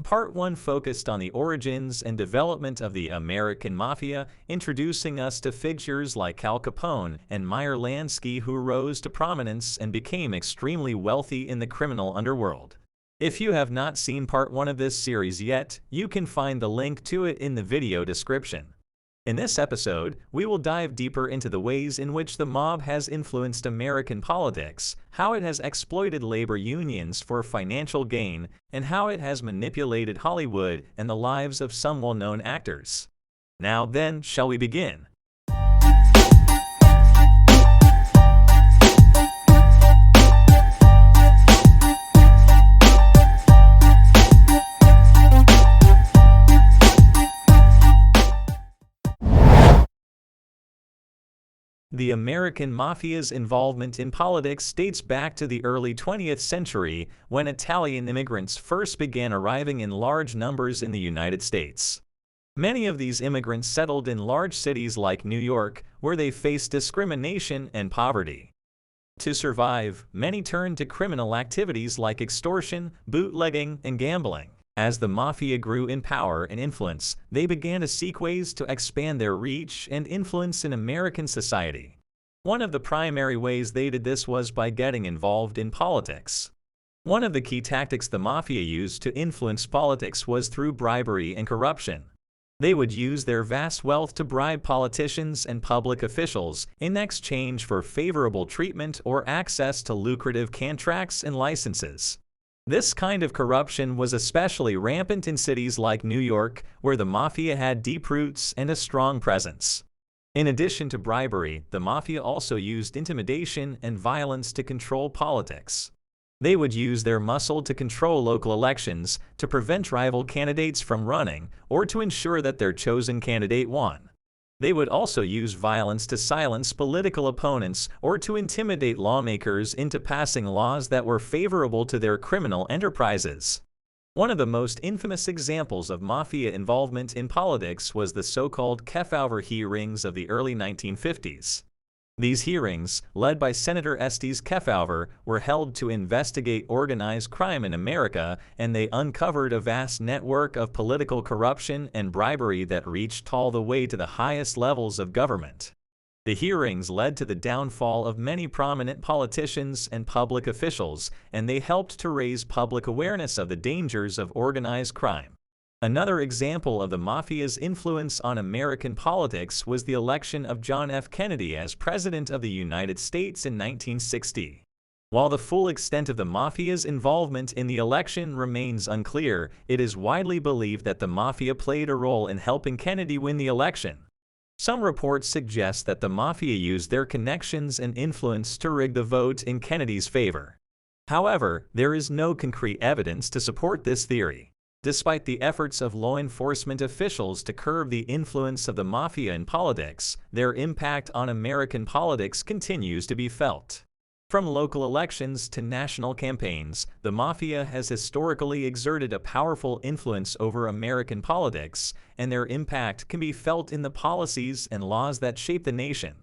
Part 1 focused on the origins and development of the American Mafia, introducing us to figures like Al Capone and Meyer Lansky, who rose to prominence and became extremely wealthy in the criminal underworld. If you have not seen Part 1 of this series yet, you can find the link to it in the video description. In this episode, we will dive deeper into the ways in which the mob has influenced American politics, how it has exploited labor unions for financial gain, and how it has manipulated Hollywood and the lives of some well-known actors. Now then, shall we begin? The American Mafia's involvement in politics dates back to the early 20th century, when Italian immigrants first began arriving in large numbers in the United States. Many of these immigrants settled in large cities like New York, where they faced discrimination and poverty. To survive, many turned to criminal activities like extortion, bootlegging, and gambling. As the Mafia grew in power and influence, they began to seek ways to expand their reach and influence in American society. One of the primary ways they did this was by getting involved in politics. One of the key tactics the Mafia used to influence politics was through bribery and corruption. They would use their vast wealth to bribe politicians and public officials in exchange for favorable treatment or access to lucrative contracts and licenses. This kind of corruption was especially rampant in cities like New York, where the Mafia had deep roots and a strong presence. In addition to bribery, the Mafia also used intimidation and violence to control politics. They would use their muscle to control local elections, to prevent rival candidates from running, or to ensure that their chosen candidate won. They would also use violence to silence political opponents or to intimidate lawmakers into passing laws that were favorable to their criminal enterprises. One of the most infamous examples of Mafia involvement in politics was the so-called Kefauver hearings of the early 1950s. These hearings, led by Senator Estes Kefauver, were held to investigate organized crime in America, and they uncovered a vast network of political corruption and bribery that reached all the way to the highest levels of government. The hearings led to the downfall of many prominent politicians and public officials, and they helped to raise public awareness of the dangers of organized crime. Another example of the Mafia's influence on American politics was the election of John F. Kennedy as President of the United States in 1960. While the full extent of the Mafia's involvement in the election remains unclear, it is widely believed that the Mafia played a role in helping Kennedy win the election. Some reports suggest that the Mafia used their connections and influence to rig the vote in Kennedy's favor. However, there is no concrete evidence to support this theory. Despite the efforts of law enforcement officials to curb the influence of the Mafia in politics, their impact on American politics continues to be felt. From local elections to national campaigns, the Mafia has historically exerted a powerful influence over American politics, and their impact can be felt in the policies and laws that shape the nation.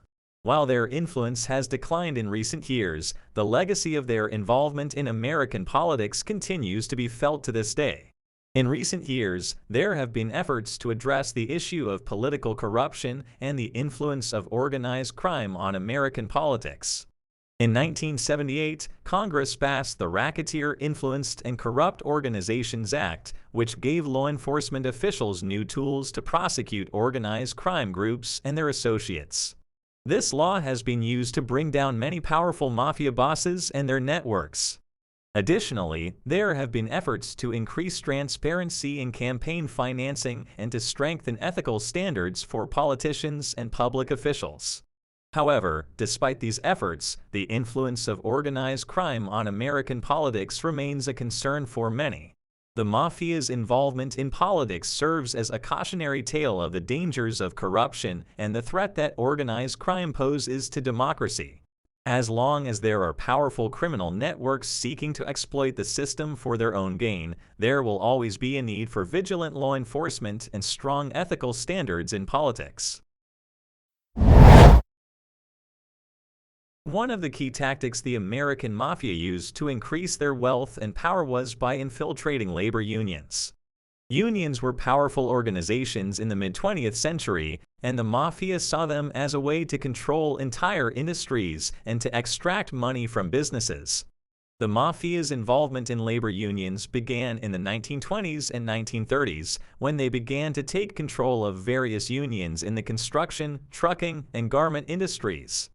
While their influence has declined in recent years, the legacy of their involvement in American politics continues to be felt to this day. In recent years, there have been efforts to address the issue of political corruption and the influence of organized crime on American politics. In 1978, Congress passed the Racketeer Influenced and Corrupt Organizations Act, which gave law enforcement officials new tools to prosecute organized crime groups and their associates. This law has been used to bring down many powerful Mafia bosses and their networks. Additionally, there have been efforts to increase transparency in campaign financing and to strengthen ethical standards for politicians and public officials. However, despite these efforts, the influence of organized crime on American politics remains a concern for many. The Mafia's involvement in politics serves as a cautionary tale of the dangers of corruption and the threat that organized crime poses to democracy. As long as there are powerful criminal networks seeking to exploit the system for their own gain, there will always be a need for vigilant law enforcement and strong ethical standards in politics. One of the key tactics the American Mafia used to increase their wealth and power was by infiltrating labor unions. Unions were powerful organizations in the mid-20th century, and the mafia saw them as a way to control entire industries and to extract money from businesses. The mafia's involvement in labor unions began in the 1920s and 1930s, when they began to take control of various unions in the construction, trucking, and garment industries.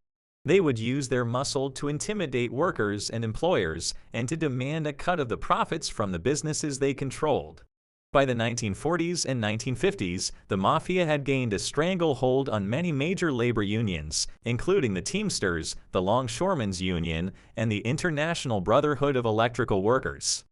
They would use their muscle to intimidate workers and employers and to demand a cut of the profits from the businesses they controlled. By the 1940s and 1950s, the mafia had gained a stranglehold on many major labor unions, including the Teamsters, the Longshoremen's Union, and the International Brotherhood of Electrical Workers.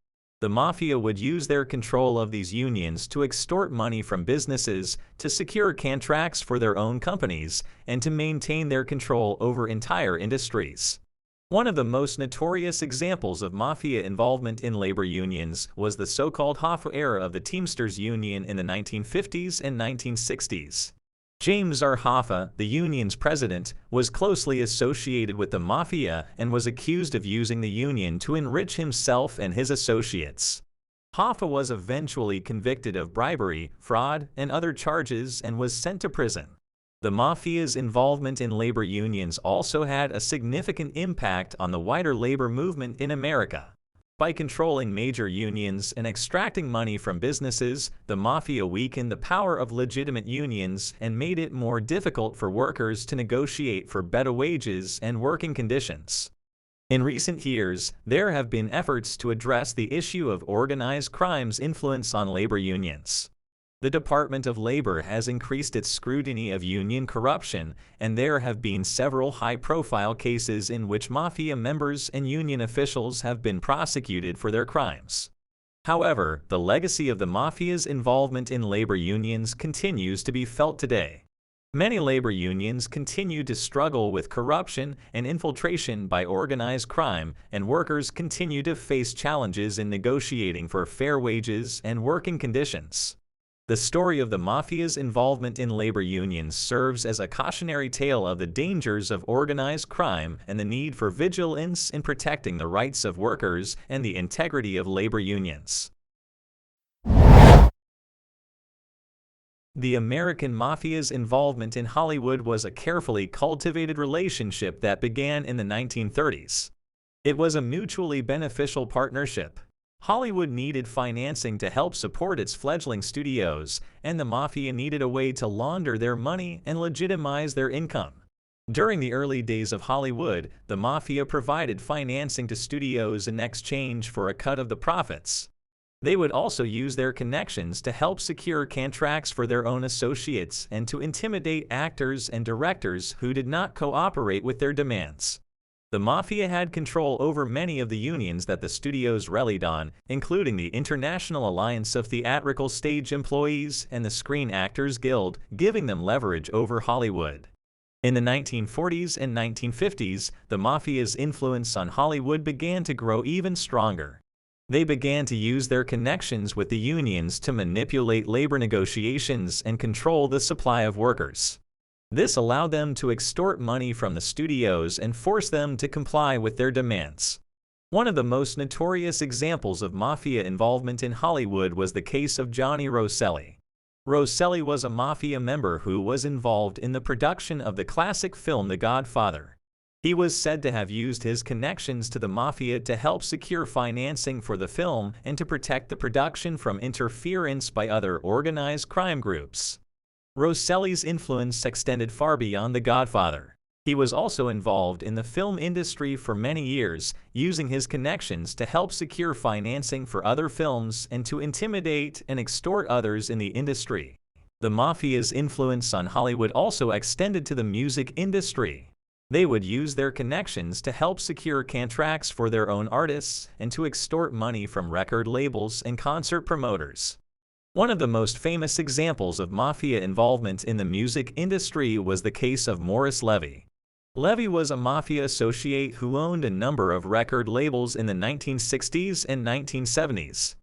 The mafia would use their control of these unions to extort money from businesses, to secure contracts for their own companies, and to maintain their control over entire industries. One of the most notorious examples of mafia involvement in labor unions was the so-called Hoffa era of the Teamsters Union in the 1950s and 1960s. James R. Hoffa, the union's president, was closely associated with the mafia and was accused of using the union to enrich himself and his associates. Hoffa was eventually convicted of bribery, fraud, and other charges and was sent to prison. The mafia's involvement in labor unions also had a significant impact on the wider labor movement in America. By controlling major unions and extracting money from businesses, the mafia weakened the power of legitimate unions and made it more difficult for workers to negotiate for better wages and working conditions. In recent years, there have been efforts to address the issue of organized crime's influence on labor unions. The Department of Labor has increased its scrutiny of union corruption, and there have been several high-profile cases in which mafia members and union officials have been prosecuted for their crimes. However, the legacy of the mafia's involvement in labor unions continues to be felt today. Many labor unions continue to struggle with corruption and infiltration by organized crime, and workers continue to face challenges in negotiating for fair wages and working conditions. The story of the mafia's involvement in labor unions serves as a cautionary tale of the dangers of organized crime and the need for vigilance in protecting the rights of workers and the integrity of labor unions. The American mafia's involvement in Hollywood was a carefully cultivated relationship that began in the 1930s. It was a mutually beneficial partnership. Hollywood needed financing to help support its fledgling studios, and the mafia needed a way to launder their money and legitimize their income. During the early days of Hollywood, the mafia provided financing to studios in exchange for a cut of the profits. They would also use their connections to help secure contracts for their own associates and to intimidate actors and directors who did not cooperate with their demands. The mafia had control over many of the unions that the studios relied on, including the International Alliance of Theatrical Stage Employees and the Screen Actors Guild, giving them leverage over Hollywood. In the 1940s and 1950s, the mafia's influence on Hollywood began to grow even stronger. They began to use their connections with the unions to manipulate labor negotiations and control the supply of workers. This allowed them to extort money from the studios and force them to comply with their demands. One of the most notorious examples of mafia involvement in Hollywood was the case of Johnny Rosselli. Rosselli was a mafia member who was involved in the production of the classic film The Godfather. He was said to have used his connections to the mafia to help secure financing for the film and to protect the production from interference by other organized crime groups. Rosselli's influence extended far beyond The Godfather. He was also involved in the film industry for many years, using his connections to help secure financing for other films and to intimidate and extort others in the industry. The mafia's influence on Hollywood also extended to the music industry. They would use their connections to help secure contracts for their own artists and to extort money from record labels and concert promoters. One of the most famous examples of mafia involvement in the music industry was the case of Morris Levy. Levy was a mafia associate who owned a number of record labels in the 1960s and 1970s.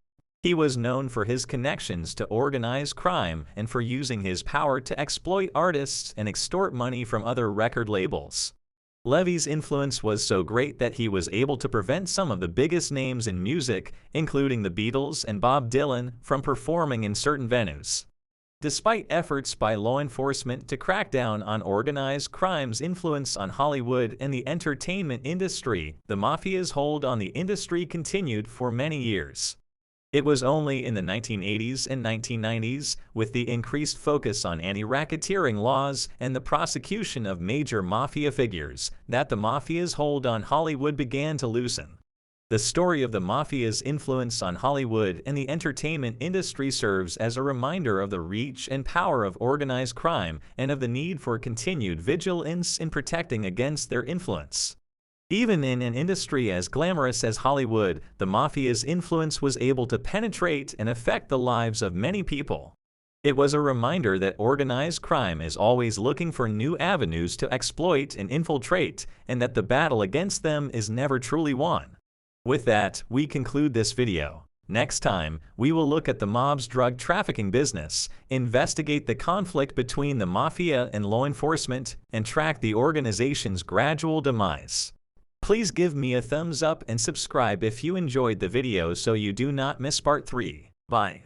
He was known for his connections to organized crime and for using his power to exploit artists and extort money from other record labels. Levy's influence was so great that he was able to prevent some of the biggest names in music, including the Beatles and Bob Dylan, from performing in certain venues. Despite efforts by law enforcement to crack down on organized crime's influence on Hollywood and the entertainment industry, the mafia's hold on the industry continued for many years. It was only in the 1980s and 1990s, with the increased focus on anti-racketeering laws and the prosecution of major mafia figures, that the mafia's hold on Hollywood began to loosen. The story of the mafia's influence on Hollywood and the entertainment industry serves as a reminder of the reach and power of organized crime and of the need for continued vigilance in protecting against their influence. Even in an industry as glamorous as Hollywood, the mafia's influence was able to penetrate and affect the lives of many people. It was a reminder that organized crime is always looking for new avenues to exploit and infiltrate, and that the battle against them is never truly won. With that, we conclude this video. Next time, we will look at the mob's drug trafficking business, investigate the conflict between the mafia and law enforcement, and track the organization's gradual demise. Please give me a thumbs up and subscribe if you enjoyed the video so you do not miss part 3. Bye.